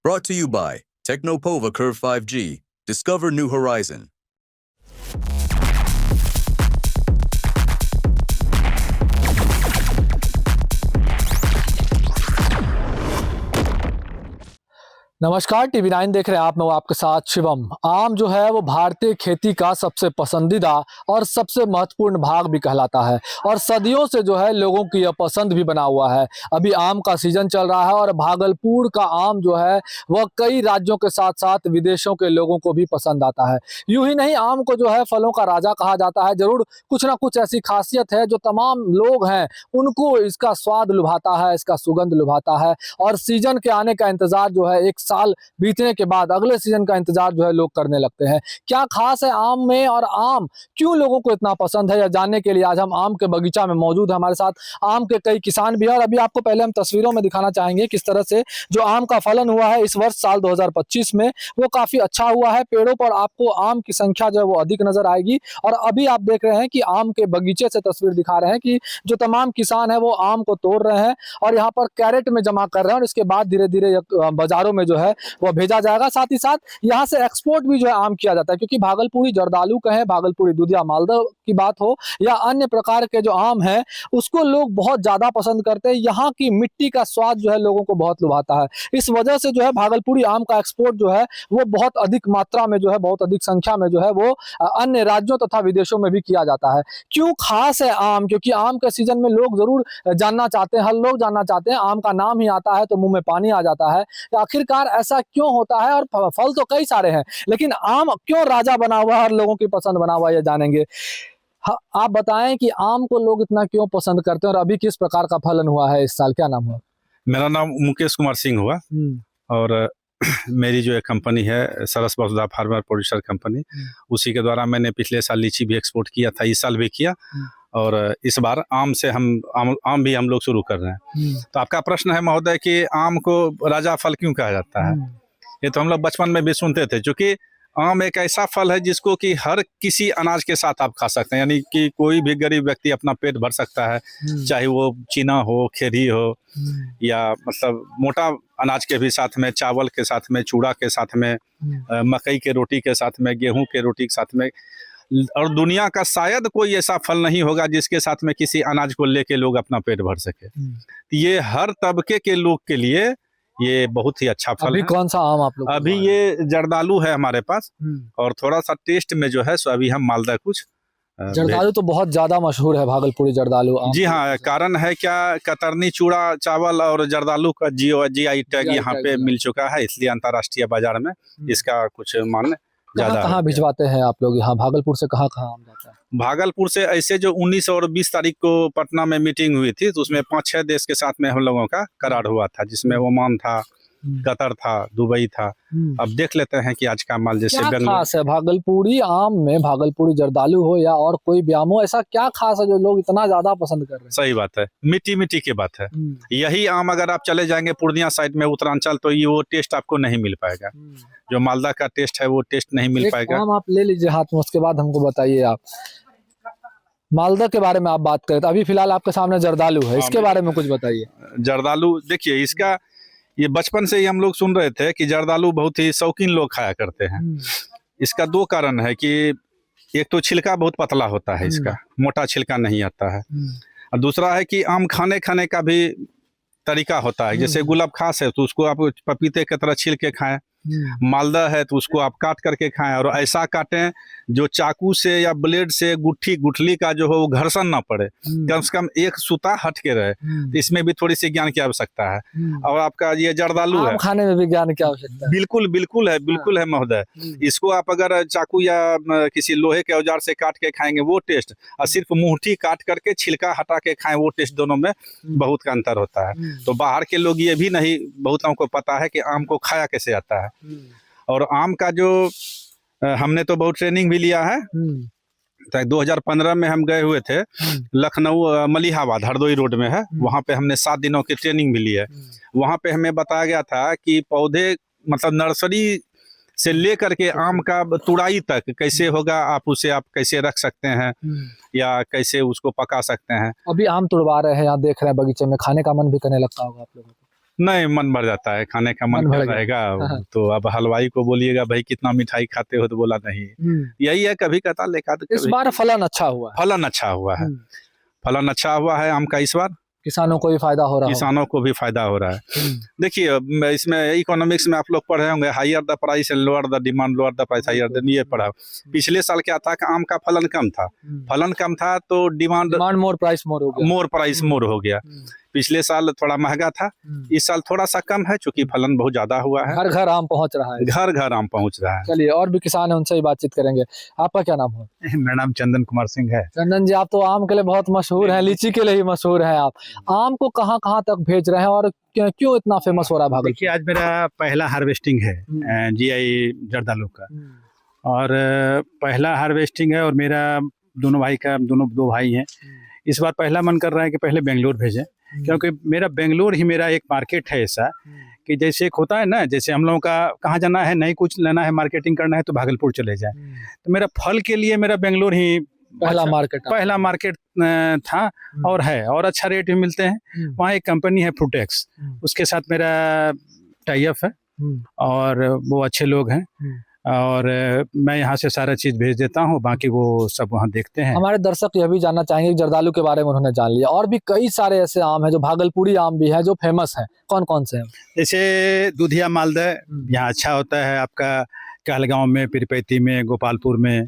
Brought to you by Technopova Curve 5G. Discover new horizon. नमस्कार, TV 9 देख रहे हैं आप। मैं आपके साथ शिवम। आम जो है वो भारतीय खेती का सबसे पसंदीदा और सबसे महत्वपूर्ण भाग भी कहलाता है और सदियों से जो है लोगों की यह पसंद भी बना हुआ है। अभी आम का सीजन चल रहा है और भागलपुर का आम जो है वह कई राज्यों के साथ साथ विदेशों के लोगों को भी पसंद आता है। यूं ही नहीं, आम को जो है फलों का राजा कहा जाता है। जरूर कुछ ना कुछ ऐसी खासियत है जो तमाम लोग हैं उनको इसका स्वाद लुभाता है, इसका सुगंध लुभाता है और सीजन के आने का इंतजार जो है एक साल बीतने के बाद अगले सीजन का इंतजार जो है लोग करने लगते हैं। क्या खास है आम में और आम क्यों लोगों को इतना पसंद है, यह जानने के लिए आज हम आम के बगीचा में मौजूद हैं। हमारे साथ आम के कई किसान भी हैं और अभी आपको पहले हम तस्वीरों में दिखाना चाहेंगे किस तरह से जो आम का फलन हुआ है इस वर्ष साल 2025 में वो काफी अच्छा हुआ है। पेड़ों पर आपको आम की संख्या जो है वो अधिक नजर आएगी और अभी आप देख रहे हैं कि आम के बगीचे से तस्वीर दिखा रहे हैं कि जो तमाम किसान है वो आम को तोड़ रहे हैं और यहाँ पर कैरेट में जमा कर रहे हैं और इसके बाद धीरे धीरे बाजारों में जो है वो भेजा जाएगा। साथ ही साथ यहाँ से एक्सपोर्ट भी जो है आम किया जाता है, क्योंकि भागलपुरी जर्दालू कहें, भागलपुरी दूधिया मालदा की बात हो या अन्य प्रकार के जो आम है उसको लोग बहुत ज्यादा पसंद करते हैं। यहाँ की मिट्टी का स्वाद जो है लोगों को बहुत लुभाता है। इस वजह से जो है भागलपुरी आम का एक्सपोर्ट जो है वो बहुत अधिक मात्रा में जो है, बहुत अधिक संख्या में जो है वो अन्य राज्यों तथा विदेशों में भी किया जाता है। क्यों खास है आम? क्योंकि आम के सीजन में लोग जरूर जानना चाहते हैं, हर लोग जानना चाहते हैं। आम का नाम ही आता है तो मुंह में पानी आ जाता है। आखिरकार ऐसा क्यों होता है? और फल तो कई सारे हैं लेकिन आम क्यों राजा बना हुआ है, हर लोगों की पसंद बना हुआ है, ये जानेंगे। आप बताएं कि आम को लोग इतना क्यों पसंद करते हैं और अभी किस प्रकार का फलन हुआ है इस साल? क्या नाम हुआ? मेरा नाम मुकेश कुमार सिंह हुआ और मेरी जो एक कंपनी है सरस वसुधा फार्मर प्रोड्यूसर कंपनी, उसी के द्वारा मैंने पिछले साल लीची भी एक्सपोर्ट किया था, इस साल भी किया और इस बार आम से आम भी हम लोग शुरू कर रहे हैं। तो आपका प्रश्न है महोदय कि आम को राजा फल क्यों कहा जाता है? ये तो हम लोग बचपन में भी सुनते थे, क्योंकि आम एक ऐसा फल है जिसको कि हर किसी अनाज के साथ आप खा सकते हैं, यानी कि कोई भी गरीब व्यक्ति अपना पेट भर सकता है, चाहे वो चीना हो, खेरी हो या मतलब मोटा अनाज के भी साथ में, चावल के साथ में, चूड़ा के साथ में, मकई के रोटी के साथ में, गेहूं के रोटी के साथ में। और दुनिया का शायद कोई ऐसा फल नहीं होगा जिसके साथ में किसी अनाज को लेके लोग अपना पेट भर सके। ये हर तबके के लोग के लिए ये बहुत ही अच्छा फल है। कौन सा आम आप लोग? अभी ये जर्दालू है हमारे पास और थोड़ा सा टेस्ट में जो है सो अभी हम मालदा कुछ जर्दालू तो बहुत ज्यादा मशहूर है, भागलपुरी जर्दालू। जी हाँ, कारण है क्या, कतरनी चूड़ा चावल और जर्दालू का GI टैग यहाँ पे मिल चुका है, इसलिए अंतर्राष्ट्रीय बाजार में इसका कुछ मान ज्यादा। कहाँ भिजवाते हैं आप लोग यहाँ भागलपुर से? कहाँ आम जाता है भागलपुर से? ऐसे जो 19 और 20 तारीख को पटना में मीटिंग हुई थी तो उसमें 5-6 देश के साथ में हम लोगों का करार हुआ था, जिसमें ओमान था, कतर था, दुबई था। अब देख लेते हैं कि आज का माल जैसे क्या खास है भागलपुरी आम में? भागलपुरी जर्दालू हो या और कोई भी आम हो, ऐसा क्या खास है जो लोग इतना ज्यादा पसंद कर रहे हैं? सही बात है, मिट्टी की बात है। यही आम अगर आप चले जाएंगे पूर्णिया साइड में, उत्तरांचल, तो ये वो टेस्ट आपको नहीं मिल पाएगा, जो मालदा का टेस्ट है वो टेस्ट नहीं मिल पाएगा। आम आप ले लीजिए हाथ में, उसके बाद हमको बताइए आप मालदा के बारे में आप बात करें तो अभी फिलहाल आपके सामने जर्दालू है, इसके बारे में कुछ बताइए। जर्दालू देखिए, इसका ये बचपन से ही हम लोग सुन रहे थे कि जर्दालू बहुत ही शौकीन लोग खाया करते हैं। इसका 2 कारण है कि एक तो छिलका बहुत पतला होता है, इसका मोटा छिलका नहीं आता है, और दूसरा है कि आम खाने का भी तरीका होता है। जैसे गुलाब खास है तो उसको आप पपीते की तरह छील के खाएं, मालदा है तो उसको आप काट करके खाएं और ऐसा काटें जो चाकू से या ब्लेड से गुठली का जो हो वो घर्षण ना पड़े, कम से कम एक सूता हट के रहे। तो इसमें भी थोड़ी सी ज्ञान की आवश्यकता है। और आपका ये जर्दालू है, खाने में भी ज्ञान की आवश्यकता है। बिल्कुल है महोदय। इसको आप अगर चाकू या किसी लोहे के औजार से काट के खाएंगे वो टेस्ट, और सिर्फ मुहठी काट करके छिलका हटा के खाएं वो टेस्ट, दोनों में बहुत का अंतर होता है। तो बाहर के लोग ये भी नहीं, बहुतों को पता है कि आम को खाया कैसे आता है। और आम का जो हमने तो बहुत ट्रेनिंग भी लिया है। 2015 में हम गए हुए थे लखनऊ, मलिहाबाद हरदोई रोड में है, वहाँ पे हमने 7 दिनों की ट्रेनिंग भी ली है। वहाँ पे हमें बताया गया था कि पौधे मतलब नर्सरी से लेकर के आम का तुड़ाई तक कैसे होगा, आप उसे आप कैसे रख सकते हैं या कैसे उसको पका सकते हैं। अभी आम तुड़वा रहे हैं, यहाँ देख रहे हैं बगीचे में, खाने का मन भी करने लगता होगा आप लोगों को? नहीं, मन भर जाता है, खाने का मन मन भर कर गया। रहेगा। हाँ। तो अब हलवाई को बोलिएगा भाई कितना मिठाई खाते हो, तो बोला नहीं। यही है, कभी कहता लेखा तो इस कभी। बार फलन अच्छा हुआ है। फलन अच्छा हुआ है, फलन अच्छा हुआ है आम का इस बार। किसानों को भी फायदा हो रहा है। किसानों को भी फायदा हो रहा है। देखिए इसमें इकोनॉमिक्स में आप लोग पढ़े होंगे, higher the price and lower the demand, lower the price higher the, ये पढ़ा। पिछले साल क्या था कि आम का फलन कम था, फलन कम था तो डिमांड मोर प्राइस मोर हो गया। मोर प्राइस मोर हो गया। पिछले साल थोड़ा महंगा था, इस साल थोड़ा सा कम है, चूंकि फलन बहुत ज्यादा हुआ है। घर घर आम पहुंच रहा है। घर घर आम पहुंच रहा है। चलिए, और भी किसान है, उनसे ही बातचीत करेंगे। आपका क्या नाम है? मेरा नाम चंदन कुमार सिंह है। चंदन जी, आप तो आम के लिए बहुत मशहूर हैं, लीची के लिए ही मशहूर हैं आप। आम को कहाँ कहाँ तक भेज रहे हैं और क्यों इतना फेमस हो रहा है भागलपुर? देखिए आज मेरा पहला हार्वेस्टिंग है जीआई जर्दालू का, और पहला हार्वेस्टिंग है, और मेरा दोनों भाई का, दो भाई हैं। इस बार पहला मन कर रहा है कि पहले बेंगलोर भेजें, क्योंकि मेरा बेंगलोर ही मेरा एक मार्केट है ऐसा कि जैसे एक होता है ना, जैसे हम लोगों का कहाँ जाना है, नहीं कुछ लेना है, मार्केटिंग करना है तो भागलपुर चले जाए। तो मेरा फल के लिए मेरा बेंगलोर ही पहला मार्केट था, और है, और अच्छा रेट भी मिलते हैं। वहाँ एक कंपनी है फ्रूटेक्स, उसके साथ मेरा टाई अप है, और वो अच्छे लोग हैं, और मैं यहाँ से सारा चीज भेज देता हूँ, बाकी वो सब वहाँ देखते हैं। हमारे दर्शक यह भी जानना चाहेंगे कि जर्दालू के बारे में उन्होंने जान लिया, और भी कई सारे ऐसे आम हैं जो भागलपुरी आम भी है जो फेमस हैं। कौन कौन से हैं? जैसे दूधिया मालदह यहाँ अच्छा होता है, आपका कहलगांव में, पिरपैती में, गोपालपुर में,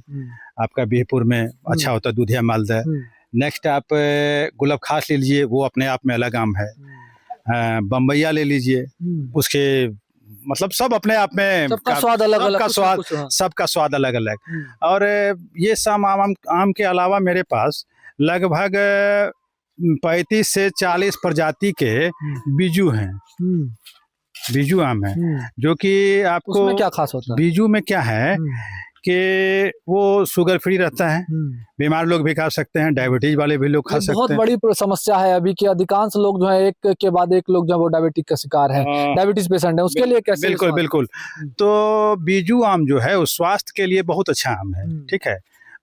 आपका बिहपुर में अच्छा होता है दूधिया मालदह। नेक्स्ट आप गुलाब खास ले लीजिए, वो अपने आप में अलग आम है। बम्बैया ले लीजिए, उसके मतलब सब अपने आप में सबका स्वाद अलग अलग, सबका स्वाद अलग अलग। और ये सब आम के अलावा मेरे पास लगभग 35 से 40 प्रजाति के बीजू हैं, बीजू आम है, जो कि आपको उसमें क्या खास होता है? बीजू में क्या है कि वो शुगर फ्री रहता है, बीमार लोग भी खा सकते हैं, डायबिटीज वाले भी लोग खा सकते हैं। बहुत बड़ी समस्या है अभी कि अधिकांश लोग जो है एक के बाद एक लोग जो है वो डायबिटीज का शिकार है, डायबिटीज पेशेंट है, उसके लिए कैसे? बिल्कुल बिल्कुल। तो बीजू आम जो है वो स्वास्थ्य के लिए बहुत अच्छा आम है, ठीक है,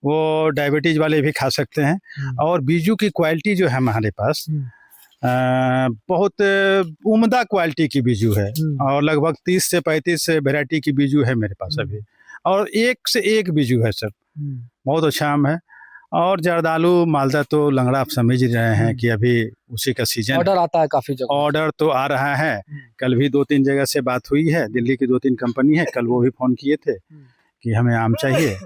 वो डायबिटीज वाले भी खा सकते हैं। और बीजू की क्वालिटी जो है हमारे पास बहुत उम्दा क्वालिटी की बीजू है, और लगभग 30 से 35 वैरायटी की बीजू है मेरे पास अभी, और एक से एक बीजू है सब, बहुत अच्छा आम है। और जर्दालू मालदा तो लंगड़ा आप समझ रहे हैं कि अभी उसी का सीजन, ऑर्डर आता है काफी जगह, ऑर्डर तो आ रहा है। कल भी 2-3 जगह से बात हुई है, दिल्ली की 2-3 कंपनी है, कल वो भी फोन किए थे कि हमें आम चाहिए।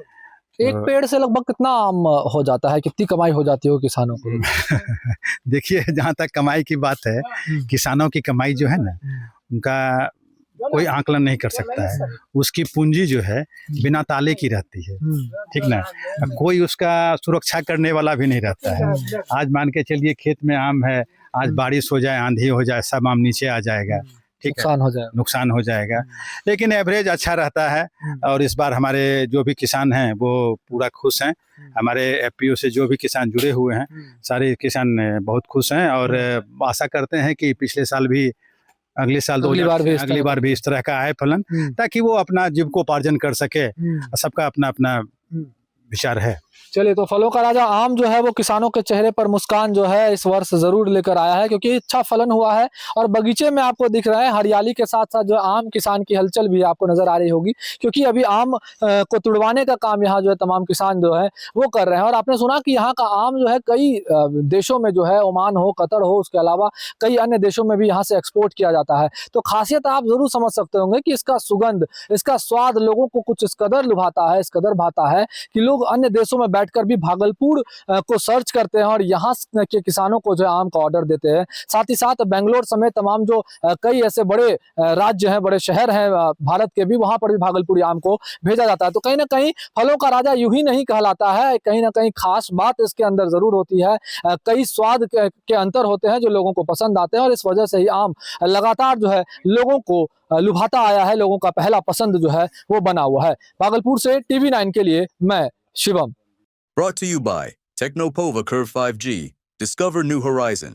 एक पेड़ से लगभग कितना आम हो जाता है, कितनी कमाई हो जाती है किसानों को? देखिए जहाँ तक कमाई की बात है, किसानों की कमाई जो है ना, उनका कोई आंकलन नहीं कर सकता है। उसकी पूंजी जो है बिना ताले की रहती है, ठीक ना, कोई उसका सुरक्षा करने वाला भी नहीं रहता है। आज मान के चलिए खेत में आम है, आज बारिश हो जाए, आंधी हो जाए, सब आम नीचे आ जाएगा, ठीक है, नुकसान हो जाएगा। लेकिन एवरेज अच्छा रहता है, और इस बार हमारे जो भी किसान हैं वो पूरा खुश हैं। हमारे एफपीओ से जो भी किसान जुड़े हुए हैं, सारे किसान बहुत खुश हैं, और आशा करते हैं कि पिछले साल भी, अगले साल अगली बार भी इस तरह का आए फलन, ताकि वो अपना जीविकोपार्जन कर सके। सबका अपना अपना विचार है। चलिए, तो फलों का राजा आम जो है वो किसानों के चेहरे पर मुस्कान जो है इस वर्ष जरूर लेकर आया है, क्योंकि अच्छा फलन हुआ है, और बगीचे में आपको दिख रहा है हरियाली के साथ साथ जो आम किसान की हलचल भी आपको नजर आ रही होगी, क्योंकि अभी आम को तुड़वाने का काम यहाँ जो है तमाम किसान जो है वो कर रहे हैं। और आपने सुना कि यहाँ का आम जो है कई देशों में जो है, ओमान हो, कतर हो, उसके अलावा कई अन्य देशों में भी यहाँ से एक्सपोर्ट किया जाता है। तो खासियत आप जरूर समझ सकते होंगे कि इसका सुगंध, इसका स्वाद लोगों को कुछ इस कदर लुभाता है, इस कदर भाता है कि लोग अन्य देशों में बैठकर भी भागलपुर को सर्च करते हैं और यहाँ के किसानों को जो आम का ऑर्डर देते हैं। साथ ही साथ बेंगलोर समेत तमाम जो कई ऐसे बड़े राज्य हैं, बड़े शहर हैं भारत के भी, वहां पर भी भागलपुरी आम को भेजा जाता है। तो कहीं ना कहीं फलों का राजा यूं ही नहीं कहलाता है, कहीं ना कहीं खास बात इसके अंदर जरूर होती है। कई स्वाद के अंतर होते हैं जो लोगों को पसंद आते हैं, और इस वजह से ही आम लगातार जो है लोगों को लुभाता आया है, लोगों का पहला पसंद जो है वो बना हुआ है। भागलपुर से TV9 के लिए मैं Shivam. Brought to you by Technopova Curve 5G. Discover new horizon.